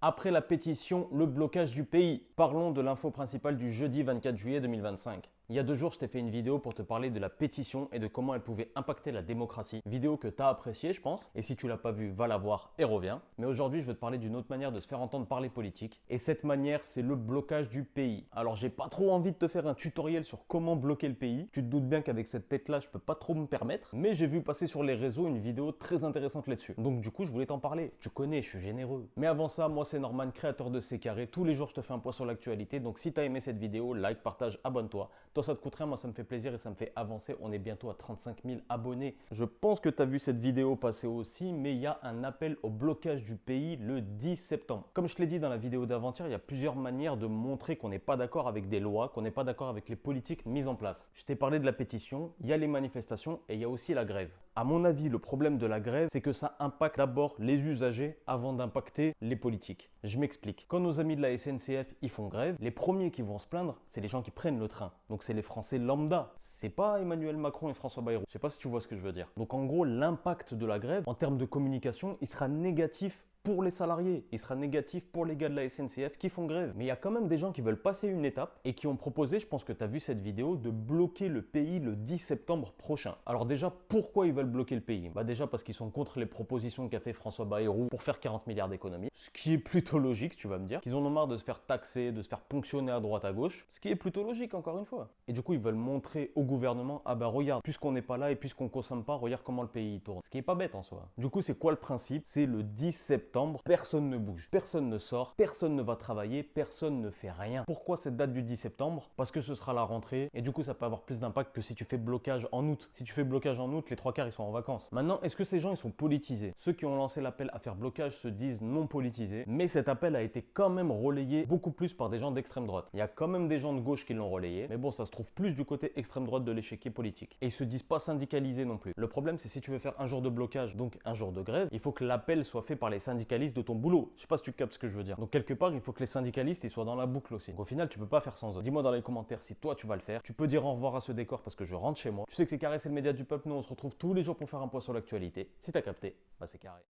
Après la pétition, le blocage du pays. Parlons de l'info principale du jeudi 24 juillet 2025. Il y a 2 jours, je t'ai fait une vidéo pour te parler de la pétition et de comment elle pouvait impacter la démocratie. Vidéo que tu as appréciée, je pense. Et si tu l'as pas vue, va la voir et reviens. Mais aujourd'hui, je vais te parler d'une autre manière de se faire entendre par les politiques. Et cette manière, c'est le blocage du pays. Alors, j'ai pas trop envie de te faire un tutoriel sur comment bloquer le pays. Tu te doutes bien qu'avec cette tête-là, je peux pas trop me permettre. Mais j'ai vu passer sur les réseaux une vidéo très intéressante là-dessus. Donc, du coup, je voulais t'en parler. Tu connais, je suis généreux. Mais avant ça, moi, c'est Norman, créateur de C'est Carré. Tous les jours, je te fais un point sur l'actualité. Donc, si tu as aimé cette vidéo, like, partage, abonne-toi. Toi, ça te coûte rien, moi, ça me fait plaisir et ça me fait avancer. On est bientôt à 35 000 abonnés. Je pense que tu as vu cette vidéo passer aussi, mais il y a un appel au blocage du pays le 10 septembre. Comme je te l'ai dit dans la vidéo d'avant-hier, il y a plusieurs manières de montrer qu'on n'est pas d'accord avec des lois, qu'on n'est pas d'accord avec les politiques mises en place. Je t'ai parlé de la pétition, il y a les manifestations et il y a aussi la grève. À mon avis, le problème de la grève, c'est que ça impacte d'abord les usagers avant d'impacter les politiques. Je m'explique. Quand nos amis de la SNCF ils font grève, les premiers qui vont se plaindre, c'est les gens qui prennent le train. Donc c'est les Français lambda. C'est pas Emmanuel Macron et François Bayrou. Je sais pas si tu vois ce que je veux dire. Donc en gros, l'impact de la grève, en termes de communication, il sera négatif pour les salariés. Il sera négatif pour les gars de la SNCF qui font grève. Mais il y a quand même des gens qui veulent passer une étape et qui ont proposé, je pense que tu as vu cette vidéo, de bloquer le pays le 10 septembre prochain. Alors déjà, pourquoi ils veulent bloquer le pays? Bah déjà parce qu'ils sont contre les propositions qu'a fait François Bayrou pour faire 40 milliards d'économies. Ce qui est plutôt logique, tu vas me dire. Qu'ils en ont marre de se faire taxer, de se faire ponctionner à droite à gauche. Ce qui est plutôt logique, encore une fois. Et du coup, ils veulent montrer au gouvernement, ah bah regarde, puisqu'on n'est pas là et puisqu'on consomme pas, regarde comment le pays tourne. Ce qui est pas bête en soi. Du coup, c'est quoi le principe? C'est le 10 septembre, personne ne bouge, personne ne sort, personne ne va travailler, personne ne fait rien. Pourquoi cette date du 10 septembre? Parce que ce sera la rentrée et du coup, ça peut avoir plus d'impact que si tu fais blocage en août. Si tu fais blocage en août, les 3 quarts ils sont en vacances. Maintenant, est-ce que ces gens ils sont politisés? Ceux qui ont lancé l'appel à faire blocage se disent non politisés, mais cet appel a été quand même relayé beaucoup plus par des gens d'extrême droite. Il y a quand même des gens de gauche qui l'ont relayé, mais bon, ça se trouve plus du côté extrême droite de l'échiquier politique. Et ils se disent pas syndicalisés non plus. Le problème, c'est si tu veux faire un jour de blocage, donc un jour de grève, il faut que l'appel soit fait par les syndicalistes de ton boulot. Je sais pas si tu captes ce que je veux dire. Donc quelque part, il faut que les syndicalistes ils soient dans la boucle aussi. Donc au final, tu peux pas faire sans eux. Dis-moi dans les commentaires si toi tu vas le faire. Tu peux dire au revoir à ce décor parce que je rentre chez moi. Tu sais que C'est Carré, c'est le média du peuple. Nous, on se retrouve tous les jours pour faire un point sur l'actualité. Si t'as capté, bah c'est carré.